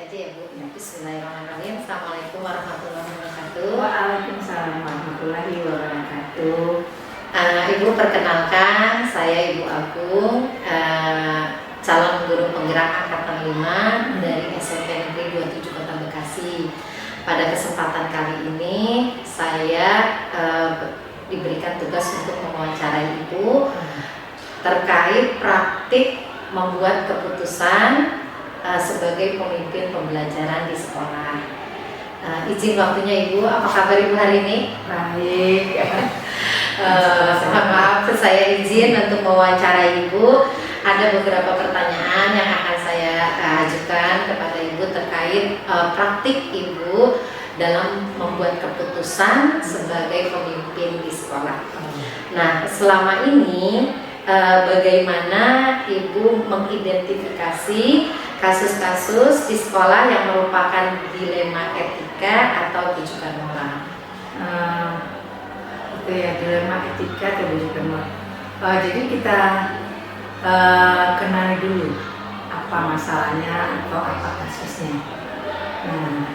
aja ya Bu. Bismillahirrahmanirrahim. Assalamualaikum warahmatullahi wabarakatuh. Waalaikumsalam warahmatullahi wabarakatuh. Ibu, perkenalkan saya Ibu Agung, calon guru penggerak angkatan 5 dari SMP Negeri 27 Kota Bekasi. Pada kesempatan kali ini saya diberikan tugas untuk mewawancarai Ibu terkait praktik membuat keputusan sebagai pemimpin pembelajaran di sekolah. Izin waktunya Ibu, apa kabar Ibu hari ini? Baik. Maaf, saya izin untuk mewawancarai Ibu. Ada beberapa pertanyaan yang akan saya ajukan kepada Ibu terkait praktik Ibu dalam membuat keputusan sebagai pemimpin di sekolah. Nah, selama ini bagaimana Ibu mengidentifikasi kasus-kasus di sekolah yang merupakan dilema etika atau rujukan moral? Itu ya, dilema etika atau rujukan moral. Jadi kita kenali dulu apa masalahnya atau apa kasusnya. Nah,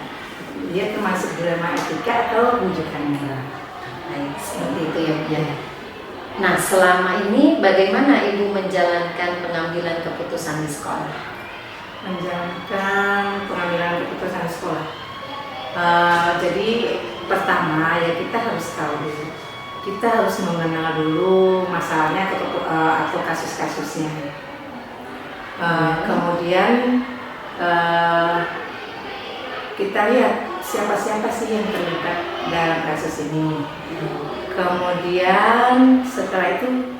dia termasuk dilema etika atau rujukan moral. Baik, seperti itu ya Bu ya. Nah, selama ini bagaimana Ibu menjalankan pengambilan keputusan di sekolah? Menjalankan pengambilan keputusan di sekolah. Jadi pertama ya kita harus tahu dulu. Kita harus mengenal dulu masalahnya atau kasus-kasusnya. Kemudian kita lihat siapa-siapa sih yang terlibat dalam kasus ini. Kemudian setelah itu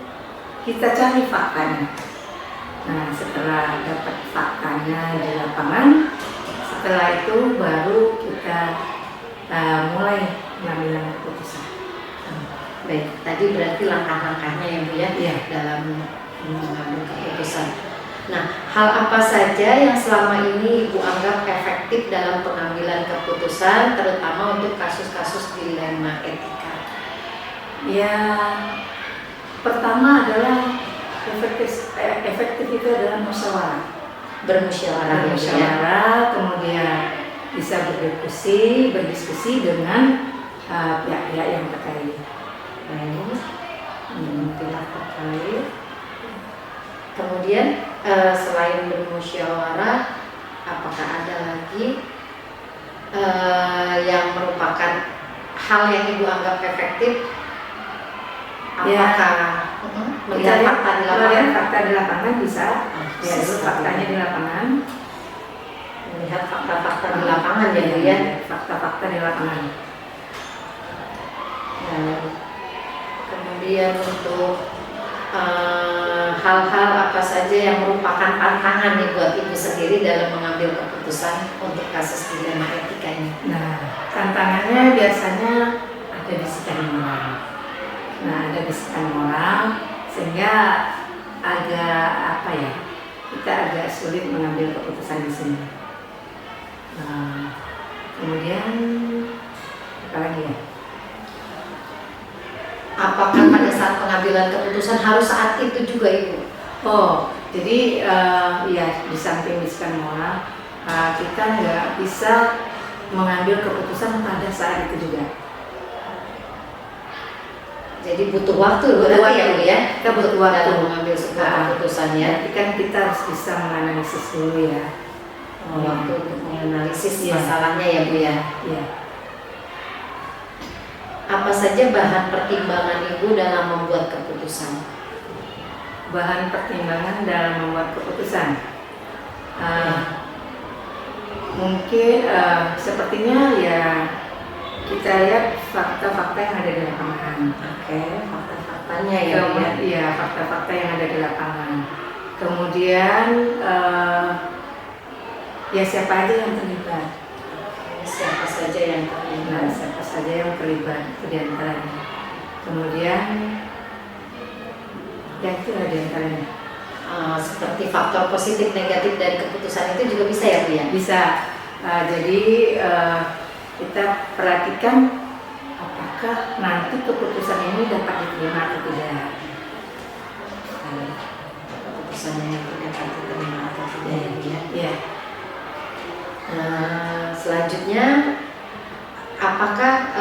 kita cari faktanya. Nah, setelah dapat faktanya di lapangan, setelah itu baru kita mulai mengambil keputusan. Baik, tadi berarti langkah-langkahnya ya Bu ya, dalam mengambil keputusan. Nah, hal apa saja yang selama ini Ibu anggap efektif dalam pengambilan keputusan, terutama untuk kasus-kasus dilema etika? Ya, pertama adalah efektif itu adalah musyawarah. Bermusyawarah, kemudian bisa berdiskusi dengan pihak-pihak yang terkait. Pihak terkait. Kemudian selain bermusyawarah, apakah ada lagi yang merupakan hal yang Ibu anggap efektif? Apakah melihat fakta di lapangan? Melihat fakta di lapangan bisa. Ya, itu faktanya di lapangan. Melihat fakta-fakta di lapangan ya Bu ya. Fakta-fakta di lapangan. Nah, kemudian untuk hal-hal apa saja yang merupakan tantangan nih buat Ibu sendiri dalam mengambil keputusan untuk kasus dilema etika ini? Nah, tantangannya biasanya ada bisikan moral. Sehingga agak kita agak sulit mengambil keputusan di sini. Kemudian apa lagi ya? Apakah pada saat pengambilan keputusan harus saat itu juga Ibu? Jadi ya di samping bisikan moral, kita nggak bisa mengambil keputusan pada saat itu juga. Jadi butuh waktu ya Bu ya? Kita butuh waktu dalam mengambil sebuah keputusan ya. Tapi kan kita harus bisa menganalisis dulu ya. Waktu untuk menganalisis masalahnya ya Bu ya. Iya. Apa saja bahan pertimbangan Ibu dalam membuat keputusan? Bahan pertimbangan dalam membuat keputusan. Mungkin sepertinya ya kita lihat fakta-fakta yang ada di lapangan. Fakta-faktanya ya Bu ya. Iya, fakta-fakta yang ada di lapangan. Kemudian ya siapa aja yang terlibat. Siapa saja yang terlibat Itu di antaranya. Kemudian ya itu di antaranya. Seperti faktor positif negatif dari keputusan itu juga bisa ya Bu ya? Bisa. Jadi kita perhatikan apakah nanti keputusan ini dapat diterima atau tidak. Keputusannya dapat diterima atau tidak ya Bu ya? Selanjutnya, apakah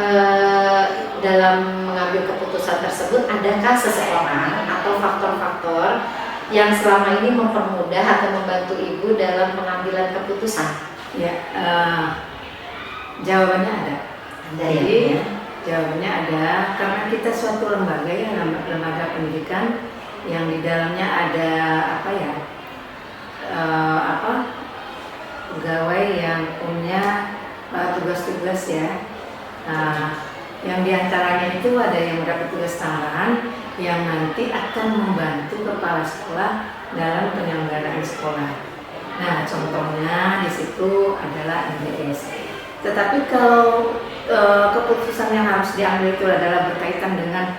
dalam mengambil keputusan tersebut adakah seseorang atau faktor-faktor yang selama ini mempermudah atau membantu ibu dalam pengambilan keputusan? Ya, jawabannya ada. Jadi ya? jawabannya ada karena kita suatu lembaga ya, lembaga pendidikan yang di dalamnya ada pegawai yang punya tugas-tugas ya. Yang diantaranya itu ada yang mendapat tugas tambahan yang nanti akan membantu kepala sekolah dalam penyelenggaraan sekolah. Nah, contohnya di situ adalah MDS. Tetapi kalau keputusan yang harus diambil itu adalah berkaitan dengan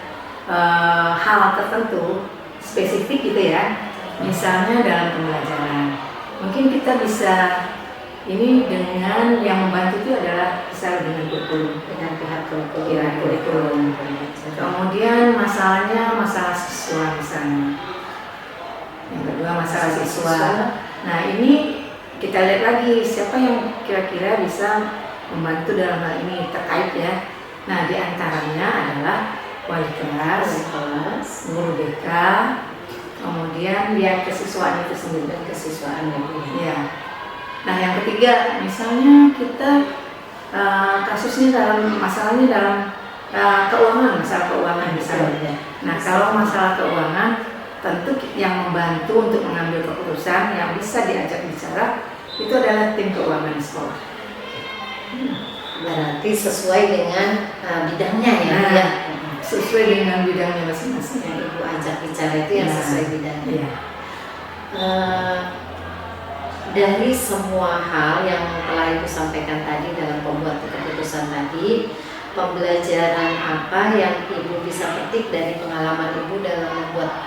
hal tertentu spesifik gitu ya, misalnya dalam pembelajaran, mungkin kita bisa ini dengan yang membantu itu adalah bisa dengan kurikulum, Dengan pihak kurikulum. kurikulum. Kemudian masalah siswa misalnya. Yang kedua masalah siswa. Nah, ini kita lihat lagi siapa yang kira-kira bisa membantu dalam hal ini terkait ya. Nah, di antaranya adalah wali kelas, guru BK, kemudian dia kesiswaan itu sendiri dan kesiswaan ya. Nah, yang ketiga misalnya kita kasusnya masalahnya dalam masalah keuangan misalnya. Nah, kalau masalah keuangan tentu yang membantu untuk mengambil keputusan yang bisa diajak bicara itu adalah tim keuangan sekolah. Berarti sesuai dengan bidangnya ya, Nah, ya. Sesuai dengan bidangnya masing-masing. Yang ibu ajak bicara itu yang sesuai bidangnya. Iya. Dari semua hal yang telah ibu sampaikan tadi dalam pembuat keputusan tadi, pembelajaran apa yang ibu bisa petik dari pengalaman ibu dalam membuat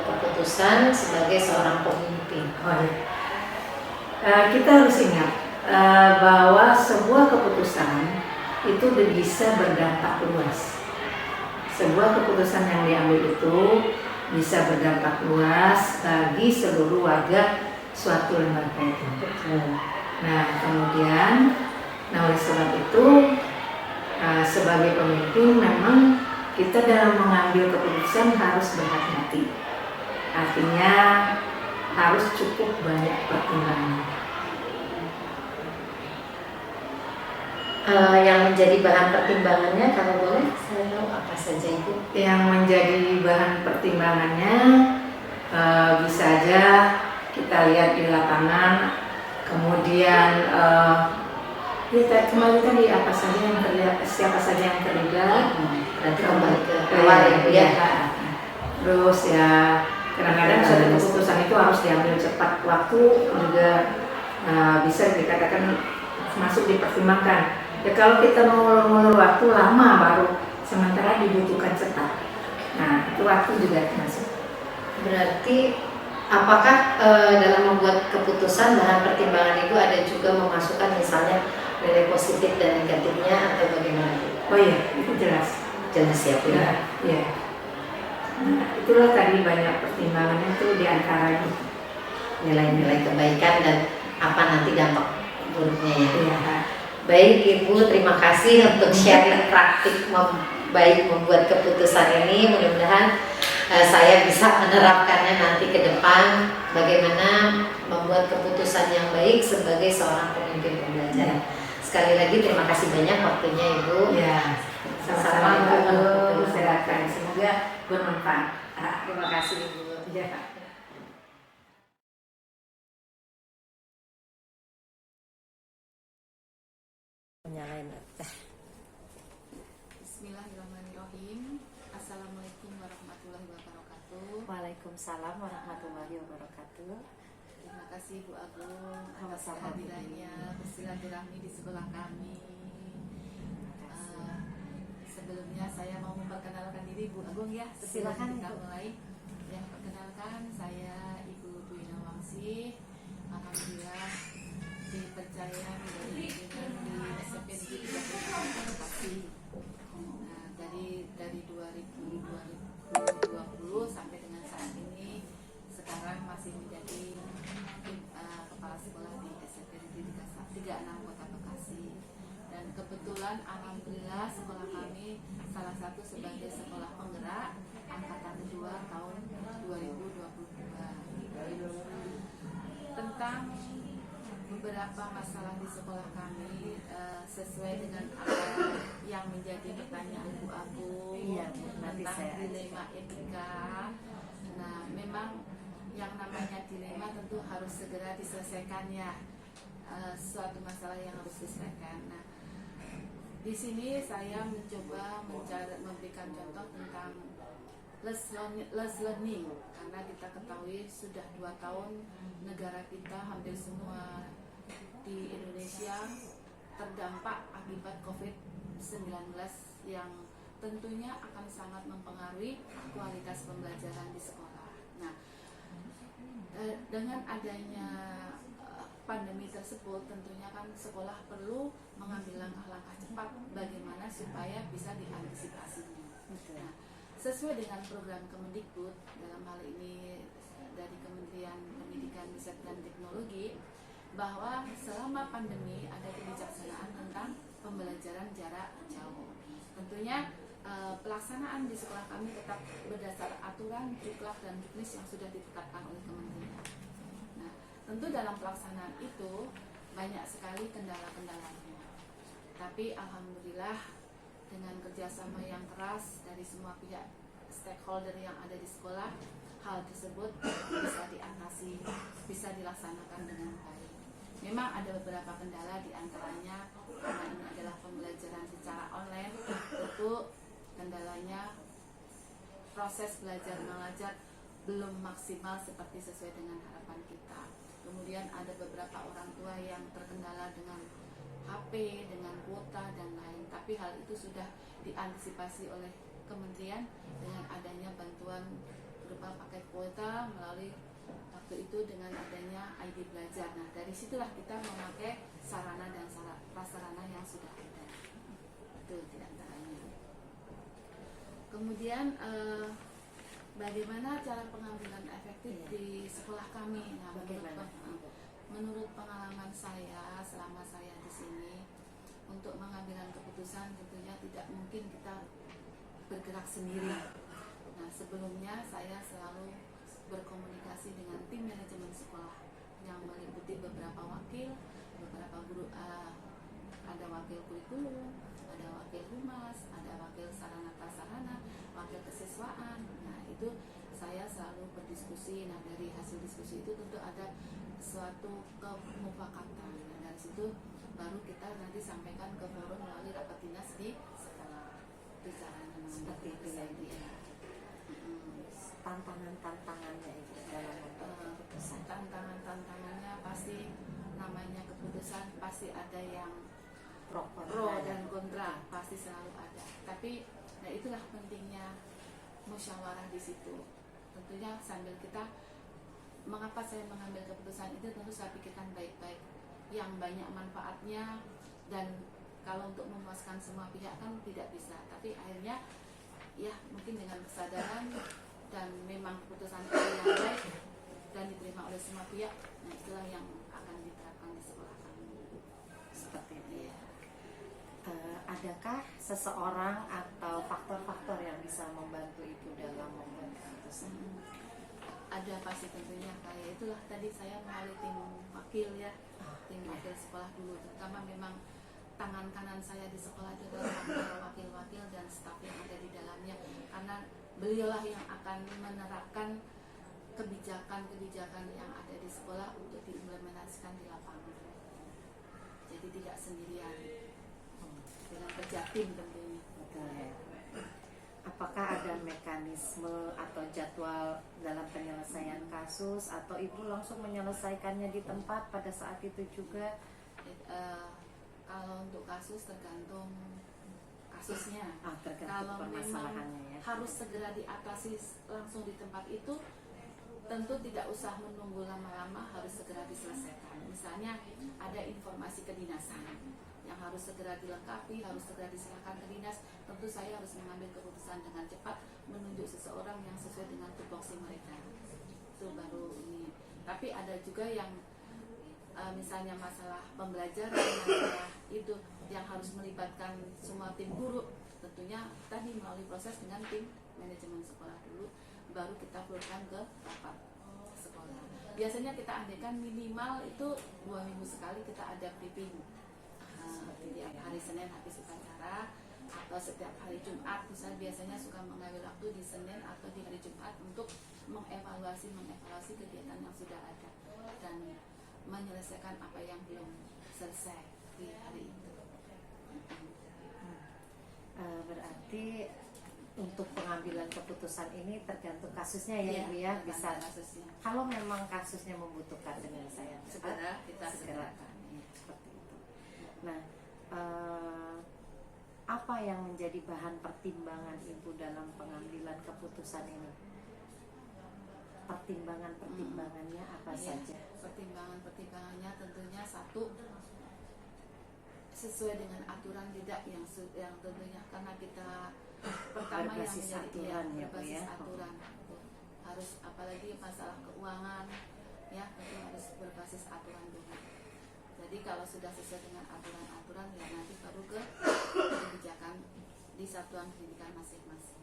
keputusan sebagai seorang pemimpin? Kita harus ingat bahwa sebuah keputusan itu bisa berdampak luas. Sebuah keputusan yang diambil itu bisa berdampak luas bagi seluruh warga suatu lembaga itu. Nah, kemudian, oleh sebab itu sebagai pemimpin memang kita dalam mengambil keputusan harus berhati-hati. Artinya harus cukup banyak pertimbangan. Yang menjadi bahan pertimbangannya, kalau boleh saya tahu apa saja itu? Yang menjadi bahan pertimbangannya bisa aja kita lihat di lapangan, kemudian kita kembali tadi apa saja yang terlihat, siapa saja yang terlibat, Berarti kembali ke awal ya. Terus ya kadang-kadang suatu keputusan itu harus diambil cepat, waktu juga bisa dikatakan masuk dipertimbangkan. Ya kalau kita mau ngulur waktu lama baru, sementara dibutuhkan cepat. Nah, itu waktu juga masuk. Berarti apakah dalam membuat keputusan bahan pertimbangan itu ada juga memasukkan misalnya nilai positif dan negatifnya atau bagaimana? Oh iya, itu jelas. Jelas ya, Bu. Ya. Nah, itulah tadi banyak pertimbangannya itu diantaranya Nilai-nilai kebaikan dan apa nanti dampak buruknya ya. Iya. Baik Ibu, terima kasih untuk sharing praktik baik membuat keputusan ini. Mudah-mudahan saya bisa menerapkannya nanti ke depan, bagaimana membuat keputusan yang baik sebagai seorang pemimpin pembelajaran. Sekali lagi terima kasih banyak waktunya Ibu. Ya, sama-sama Ibu. Silakan, semoga bermanfaat. Terima kasih Ibu. Ya. Bismillahirrahmanirrahim. Assalamualaikum warahmatullahi wabarakatuh. Waalaikumsalam warahmatullahi wabarakatuh. Terima kasih Bu Agung atas Sama-sama, Bu. kehadirannya bersilaturahmi di sekolah kami. Sebelumnya saya mau memperkenalkan diri Bu Agung ya. Sebelum Silakan, kita Bu. mulai. Yang perkenalkan saya Ibu Dwi Nawangsih. Alhamdulillah dipercaya menjadi pimpinan di SMP Negeri 30 Bekasi. Nah, dari 2020 sampai dengan saat ini, sekarang masih menjadi kepala sekolah di SMP Negeri 30 36 Kota Bekasi. Dan kebetulan alhamdulillah sekolah kami salah satu sebagai sekolah penggerak angkatan 2 tahun 2022. Tentang beberapa masalah di sekolah kami sesuai dengan apa yang menjadi pertanyaan Bu Agung tentang dilema etika. Nah, memang yang namanya dilema tentu harus segera diselesaikan ya, suatu masalah yang harus diselesaikan. Nah, di sini saya mencoba memberikan contoh tentang less learning, karena kita ketahui sudah 2 tahun negara kita hampir semua di Indonesia terdampak akibat COVID-19 yang tentunya akan sangat mempengaruhi kualitas pembelajaran di sekolah. Nah, dengan adanya pandemi tersebut tentunya kan sekolah perlu mengambil langkah-langkah cepat bagaimana supaya bisa diantisipasinya. Nah, sesuai dengan program Kemendikbud, dalam hal ini dari Kementerian Pendidikan, Riset dan Teknologi, bahwa selama pandemi ada kebijaksanaan tentang pembelajaran jarak jauh. Tentunya pelaksanaan di sekolah kami tetap berdasar aturan, juklak dan juknis yang sudah ditetapkan oleh Kementerian. Nah, tentu dalam pelaksanaan itu banyak sekali kendala-kendalanya. Tapi alhamdulillah dengan kerjasama yang keras dari semua pihak stakeholder yang ada di sekolah, hal tersebut bisa diatasi, bisa dilaksanakan dengan baik. Memang ada beberapa kendala, diantaranya karena ini adalah pembelajaran secara online, tentu kendalanya proses belajar mengajar belum maksimal seperti sesuai dengan harapan kita. Kemudian ada beberapa orang tua yang terkendala dengan HP, dengan kuota dan lain. Tapi hal itu sudah diantisipasi oleh Kementerian dengan adanya bantuan berupa paket kuota melalui waktu itu dengan adanya ID belajar. Nah, dari situlah kita memakai sarana dan prasarana yang sudah ada. Itu diantaranya. Kemudian bagaimana cara pengambilan efektif di sekolah kami? Nah, menurut pengalaman saya selama saya di sini, untuk mengambil keputusan tentunya tidak mungkin kita bergerak sendiri. Nah, sebelumnya saya selalu berkomunikasi dengan tim manajemen sekolah yang meliputi beberapa wakil, beberapa guru, ada wakil kurikulum, ada wakil humas, ada wakil sarana prasarana, wakil kesiswaan. Nah, itu saya selalu berdiskusi. Nah, dari hasil diskusi itu tentu ada suatu kemufakatan. Nah, dari situ baru kita nanti sampaikan ke forum melalui rapat dinas di sekolah. Itu caranya Seperti itu ya. Tantangannya itu dalam membuat keputusan. Tantangannya pasti, namanya keputusan pasti ada yang pro dan kontra, pasti selalu ada. Tapi nah itulah pentingnya musyawarah di situ. Tentunya sambil kita, mengapa saya mengambil keputusan itu tentu saya pikirkan baik-baik, yang banyak manfaatnya, dan kalau untuk memuaskan semua pihak kan tidak bisa. Tapi akhirnya ya mungkin dengan kesadaran dan memang keputusan yang baik dan diterima oleh semua pihak, nah itulah yang akan diterapkan di sekolah kami. Seperti itu ya. Adakah seseorang atau faktor-faktor yang bisa membantu ibu dalam membuat keputusan? Ada pasti tentunya, kayak itulah tadi saya melalui tim wakil ya, tim wakil sekolah dulu, terutama memang tangan kanan saya di sekolah itu adalah wakil-wakil dan staf yang ada di dalamnya, karena beliaulah yang akan menerapkan kebijakan-kebijakan yang ada di sekolah untuk diimplementasikan di lapangan. Jadi tidak sendirian, dengan kerja tim tentunya. Betul ya. Apakah ada mekanisme atau jadwal dalam penyelesaian kasus, atau ibu langsung menyelesaikannya di tempat pada saat itu juga? Kalau untuk kasus tergantung kasusnya. Tergantung kalau memang ya. harus segera diatasi langsung di tempat itu, tentu tidak usah menunggu lama-lama, harus segera diselesaikan. Misalnya ada informasi kedinasan yang harus segera dilengkapi, harus segera diserahkan ke dinas, tentu saya harus mengambil keputusan dengan cepat, menunjuk seseorang yang sesuai dengan tupoksi mereka. Itu baru ini. Tapi ada juga yang misalnya masalah pembelajaran, masalah itu yang harus melibatkan semua tim guru, tentunya tadi melalui proses dengan tim manajemen sekolah dulu, baru kita perlukan ke rapat sekolah. Biasanya kita adakan minimal itu 2 minggu sekali kita ada briefing, setiap hari Senin habis upacara atau setiap hari Jumat. Misalnya biasanya suka mengambil waktu di Senin atau di hari Jumat untuk mengevaluasi kegiatan yang sudah ada dan menyelesaikan apa yang belum selesai di hari itu. Berarti untuk pengambilan keputusan ini tergantung kasusnya ya, Ibu ya, bisa kasusnya. Kalau memang kasusnya membutuhkan penyelesaian Segera kita segera seperti itu. Nah, apa yang menjadi bahan pertimbangan Ibu dalam pengambilan keputusan ini? Pertimbangannya apa saja? Pertimbangannya tentunya satu, sesuai dengan aturan tidak yang tentunya karena kita pertama yang berbasis menjadi aturan ya, Bu, berbasis ya. aturan harus, apalagi masalah keuangan ya, itu harus berbasis aturan dulu. Jadi kalau sudah sesuai dengan aturan ya nanti baru ke kebijakan di satuan pendidikan masing-masing.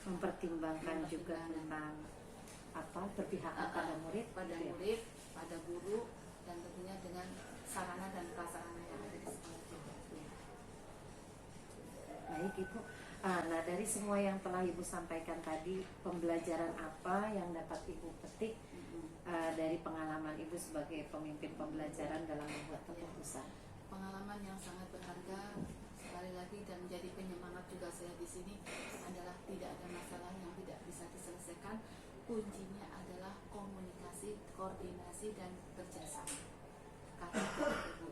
Mempertimbangkan juga tentang berpihak pada murid, pada guru, dan tentunya dengan sarana dan prasarana yang ada di sekolah. Baik Ibu. Nah, dari semua yang telah Ibu sampaikan tadi, pembelajaran apa yang dapat Ibu petik dari pengalaman Ibu sebagai pemimpin pembelajaran dalam membuat keputusan? Pengalaman yang sangat berharga sekali lagi dan menjadi penyemangat juga saya di sini adalah tidak ada masalah yang tidak bisa diselesaikan. Kuncinya adalah komunikasi, koordinasi, dan kerjasama. Kata Ibu,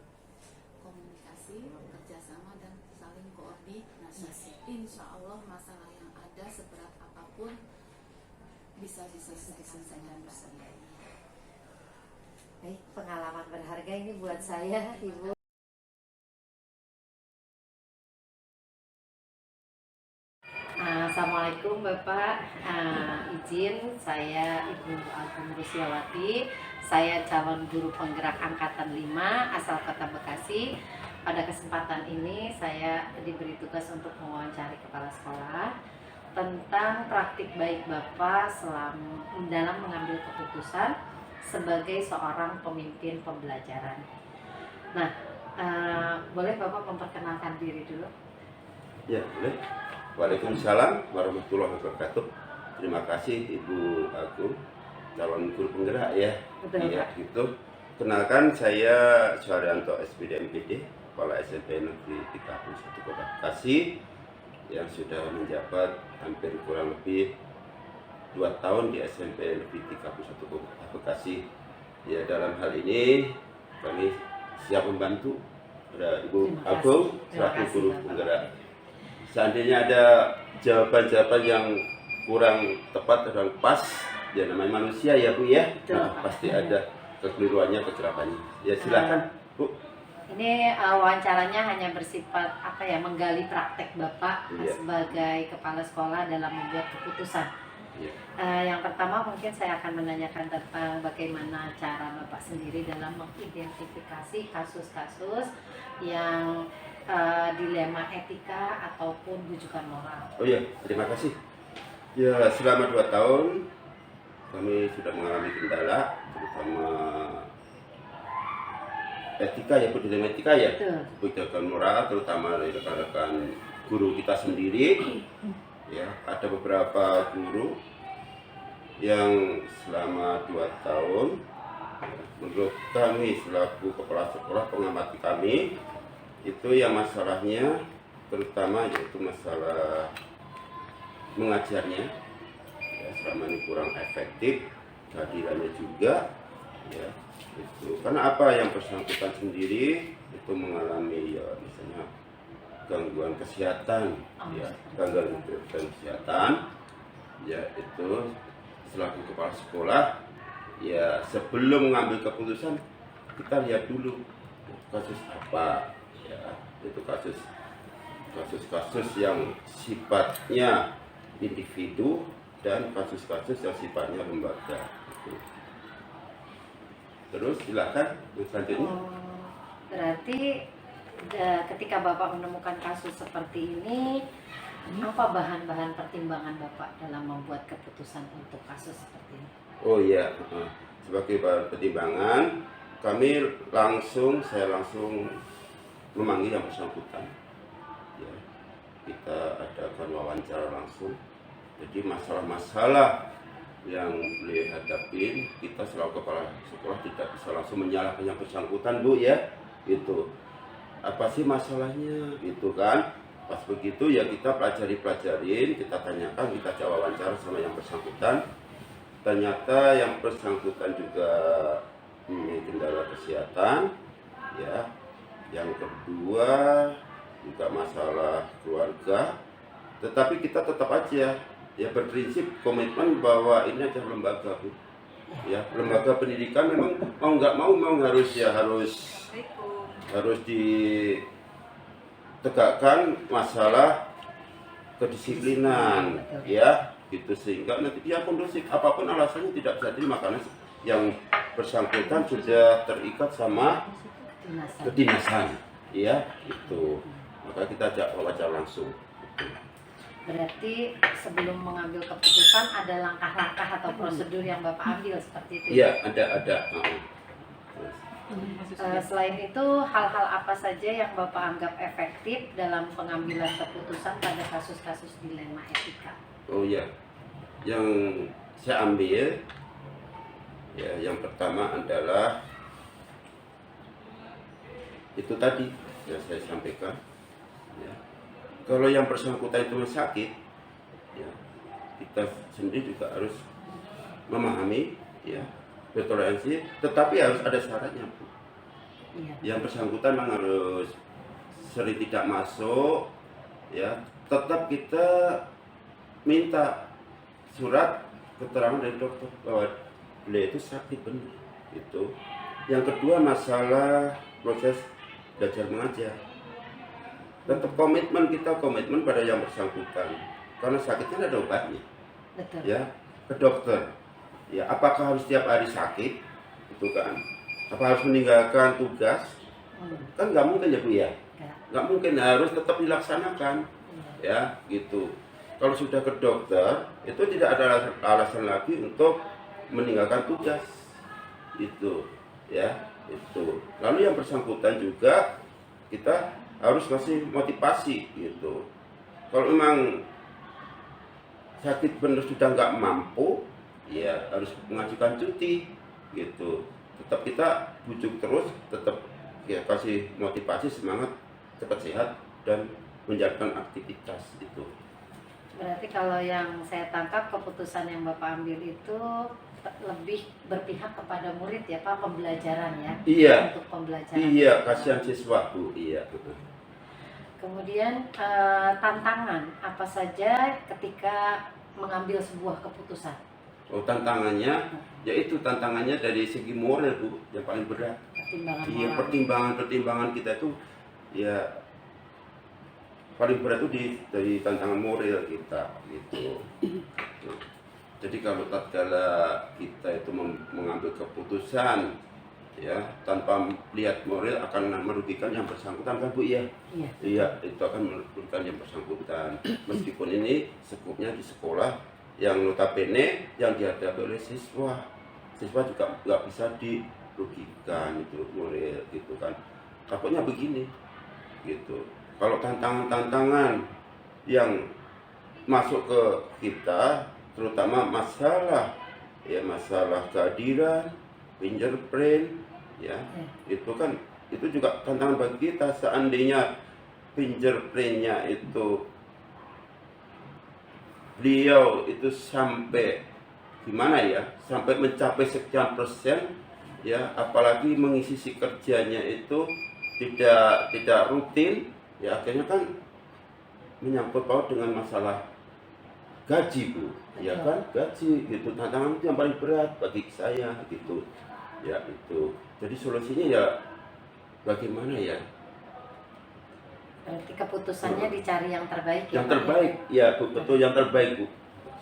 komunikasi, kerjasama, dan saling koordinasi. Insya Allah masalah yang ada seberat apapun bisa diselesaikan dengan baik. Baik, pengalaman berharga ini buat saya, Ibu. Assalamualaikum Bapak, izin saya Ibu Agung Rusiawati, saya calon guru penggerak angkatan 5 asal Kota Bekasi. Pada kesempatan ini saya diberi tugas untuk mewawancari kepala sekolah tentang praktik baik Bapak dalam mengambil keputusan sebagai seorang pemimpin pembelajaran. Nah, boleh Bapak memperkenalkan diri dulu? Ya, boleh. Waalaikumsalam warahmatullahi wabarakatuh. Terima kasih Ibu Agung, calon guru penggerak ya. Betul, Iya, Pak. gitu. Kenalkan, saya Suharyanto SPD MPD, Kepala SMP Negeri 31 Kota Bekasi, yang sudah menjabat hampir kurang lebih 2 tahun di SMP Negeri 31 Kota Bekasi. Ya, dalam hal ini kami siap membantu pada Ibu Agung selaku guru penggerak. Seandainya ada jawaban-jawaban yang kurang tepat atau pas, ya namanya manusia ya Bu ya, pasti ada kekeliruannya, kecelapaannya. Ya silakan Bu. Ini wawancaranya hanya bersifat menggali praktek Bapak sebagai kepala sekolah dalam membuat keputusan. Yang pertama mungkin saya akan menanyakan tentang bagaimana cara Bapak sendiri dalam mengidentifikasi kasus-kasus yang dilema etika ataupun rujukan moral. Oh iya, terima kasih. Ya, selama 2 tahun kami sudah mengalami kendala, terutama etika ya, dilema etika ya, kebijakan moral, terutama dari rekan-rekan guru kita sendiri. Ya, ada beberapa guru yang selama 2 tahun, menurut kami selaku kepala sekolah, pengamati kami, itu yang masalahnya terutama yaitu masalah mengajarnya ya, selama ini kurang efektif, kehadirannya juga ya itu karena apa yang bersangkutan sendiri itu mengalami ya misalnya gangguan kesehatan ya, gangguan kesehatan ya, itu selaku kepala sekolah ya sebelum mengambil keputusan kita lihat dulu kasus apa ya, itu kasus-kasus yang sifatnya individu dan kasus-kasus yang sifatnya lembaga. Terus silakan yang selanjutnya. Berarti ketika Bapak menemukan kasus seperti ini, apa bahan-bahan pertimbangan Bapak dalam membuat keputusan untuk kasus seperti ini? Oh iya, sebagai bahan pertimbangan saya langsung memanggil yang bersangkutan. Ya, kita adakan wawancara langsung. Jadi masalah-masalah yang beliau hadapi, kita selalu kepala sekolah tidak bisa langsung menyalahkan yang bersangkutan, Bu, ya. Gitu. Apa sih masalahnya? Gitu kan. Pas begitu ya kita pelajarin, kita tanyakan, kita jawab wawancara sama yang bersangkutan. Ternyata yang bersangkutan juga memiliki kendala kesehatan, ya. Yang kedua juga masalah keluarga. Tetapi kita tetap aja ya berprinsip komitmen bahwa ini adalah lembaga, Bu. Ya, lembaga pendidikan memang mau nggak mau harus ditegakkan masalah kedisiplinan, ya, gitu, sehingga nanti dia kondusif, apapun alasannya tidak bisa terima karena yang bersangkutan sudah terikat sama kedinasan, ya, itu. Maka kita ajak wawancara langsung. Berarti sebelum mengambil keputusan ada langkah-langkah atau prosedur yang Bapak ambil seperti itu? Iya, ada. Selain itu, hal-hal apa saja yang Bapak anggap efektif dalam pengambilan keputusan pada kasus-kasus dilema etika? Oh ya, yang saya ambil, ya, yang pertama adalah itu tadi yang saya sampaikan. Ya. Kalau yang bersangkutan itu sakit, ya, kita sendiri juga harus memahami, ya, bertoleransi, tetapi harus ada syaratnya, Bu. Iya. Yang bersangkutan memang harus sering tidak masuk, ya, tetap kita minta surat keterangan dari dokter bahwa beliau itu sakit benar, gitu. Yang kedua masalah proses belajar mengajar, tetap komitmen pada yang bersangkutan karena sakitnya ada obatnya. Betul. Ya, ke dokter. Ya, apakah harus setiap hari sakit? Itu kan. Apa harus meninggalkan tugas? Kan nggak mungkin ya, Bu, ya. Nggak mungkin, harus tetap dilaksanakan. Ya, gitu. Kalau sudah ke dokter, itu tidak ada alasan lagi untuk meninggalkan tugas. Itu, ya, itu. Lalu yang bersangkutan juga kita harus kasih motivasi, gitu. Kalau memang sakit benar sudah nggak mampu, ya harus mengajukan cuti, gitu. Tetap kita bujuk terus, tetap ya kasih motivasi, semangat, cepat sehat dan menjalankan aktivitas itu. Berarti kalau yang saya tangkap keputusan yang Bapak ambil itu lebih berpihak kepada murid ya Pak, pembelajaran ya? Iya. Untuk pembelajaran. Iya, kasihan siswa, Bu. Iya. Kemudian tantangan apa saja ketika mengambil sebuah keputusan? Oh, tantangannya, yaitu tantangannya dari segi moral, Bu, yang paling berat. Pertimbangan Iya, moral. pertimbangan kita itu ya paling berat itu dari tantangan moral kita, gitu. Jadi kalau tatkala kita itu mengambil keputusan ya tanpa melihat moral akan merugikan yang bersangkutan, kan, Bu, ya? Iya. Iya, itu akan merugikan yang bersangkutan. Meskipun ini skupnya di sekolah yang notabene yang dihadapi oleh siswa juga nggak bisa dirugikan itu moral, gitu kan. Takutnya begini, gitu. Kalau tantangan yang masuk ke kita, terutama masalah kehadiran, fingerprint, ya, itu kan itu juga tantangan bagi kita. Seandainya fingerprintnya itu beliau itu sampai gimana ya, sampai mencapai sekian persen, ya, apalagi mengisi si kerjanya itu tidak rutin, ya, akhirnya kan menyangkut paut dengan masalah gaji, Bu, ya kan, gaji, gitu. Tantangan itu yang paling berat bagi saya, gitu, ya, itu. Jadi solusinya ya bagaimana ya? Berarti keputusannya dicari yang terbaik ya? Yang terbaik, ya, Bu, betul, yang terbaik, Bu.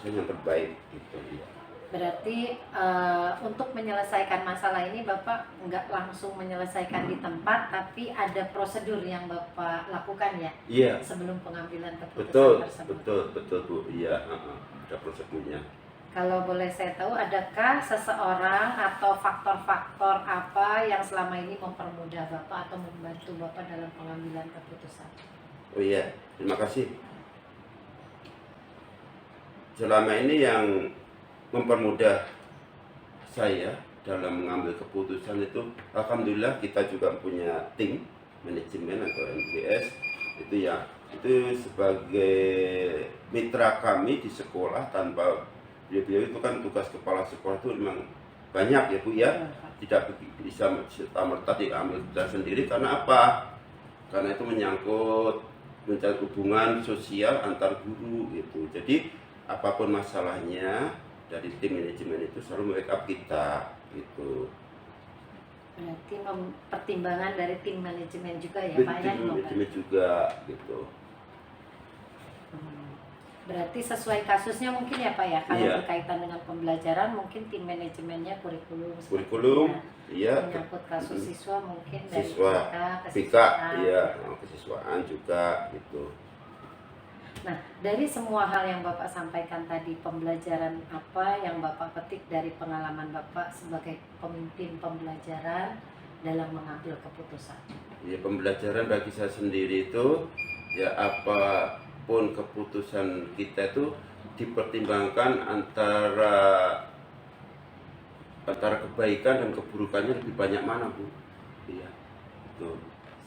Yang terbaik, gitu, ya. Berarti untuk menyelesaikan masalah ini Bapak nggak langsung menyelesaikan di tempat, tapi ada prosedur yang Bapak lakukan ya Iya, sebelum pengambilan keputusan betul, tersebut. betul Bu. Iya, ada prosedurnya. Kalau boleh saya tahu, adakah seseorang atau faktor-faktor apa yang selama ini mempermudah Bapak atau membantu Bapak dalam pengambilan keputusan? Oh iya, terima kasih. Selama ini yang mempermudah saya dalam mengambil keputusan itu, alhamdulillah kita juga punya tim manajemen atau MBS itu ya, itu sebagai mitra kami di sekolah. Tanpa beliau itu kan tugas kepala sekolah itu memang banyak ya Bu ya, tidak bisa serta-merta diambil keputusan sendiri. Karena apa? Karena itu menyangkut mencari hubungan sosial antar guru gitu. Jadi apapun masalahnya, dari tim manajemen itu selalu backup kita gitu. Berarti pertimbangan dari tim manajemen juga ya Pak ya? Tim manajemen juga gitu. Berarti sesuai kasusnya mungkin ya Pak ya, kalau Iya. berkaitan dengan pembelajaran mungkin tim manajemennya kurikulum. Kurikulum, iya. Menyangkut kasus siswa mungkin dari Siswa, BK, BK, iya, kesiswaan juga gitu. Nah, dari semua hal yang Bapak sampaikan tadi, pembelajaran apa yang Bapak petik dari pengalaman Bapak sebagai pemimpin pembelajaran dalam mengambil keputusan? Ya, pembelajaran bagi saya sendiri itu ya, apapun keputusan kita itu dipertimbangkan antara kebaikan dan keburukannya lebih banyak mana Bu? Iya, itu.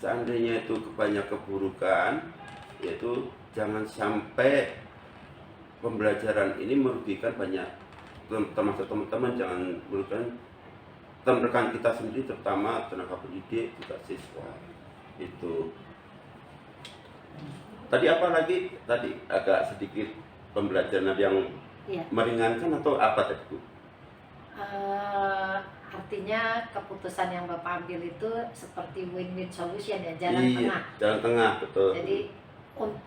Seandainya itu banyak keburukan, yaitu jangan sampai pembelajaran ini merugikan banyak, termasuk teman-teman, jangan merugikan rekan kita sendiri, terutama tenaga pendidik, juga siswa. Itu. Tadi apa lagi? Tadi agak sedikit pembelajaran yang Iya. meringankan atau apa tadi Bu? Artinya keputusan yang Bapak ambil itu seperti win-win solution ya, jalan Iya, tengah. jalan tengah, betul. Jadi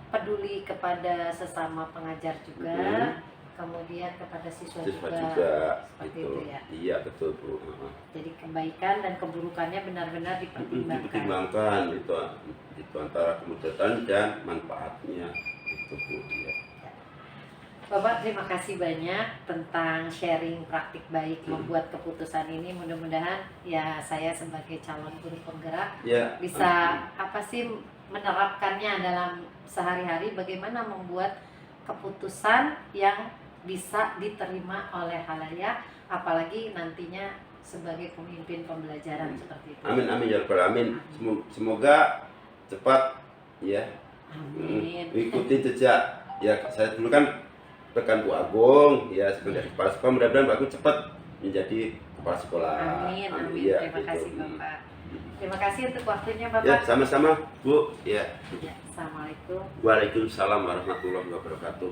peduli kepada sesama pengajar juga, kemudian kepada siswa Siswa juga, juga seperti gitu. itu ya. Iya, betul Bu. Jadi kebaikan dan keburukannya benar-benar dipertimbangkan. Dipertimbangkan itu antara kemudaratan dan manfaatnya itu Bu. Iya. Bapak terima kasih banyak tentang sharing praktik baik membuat keputusan ini. Mudah-mudahan ya saya sebagai calon guru penggerak Ya, bisa apa sih menerapkannya dalam sehari-hari, bagaimana membuat keputusan yang bisa diterima oleh khalayak, apalagi nantinya sebagai pemimpin pembelajaran seperti itu. amin amin ya rabbal alamin. Semoga cepat ya. Amin. Ikuti jejak ya, saya dulu kan rekan Bu Agung ya, sebagai kepala sekolah. Mudah-mudahan Bu Agung cepat menjadi kepala sekolah. Amin, amin. Ya, Terima gitu. kasih Bapak. Terima kasih untuk waktunya Bapak. Ya, sama-sama Bu. Ya. Ya, Assalamualaikum. Waalaikumsalam warahmatullahi wabarakatuh.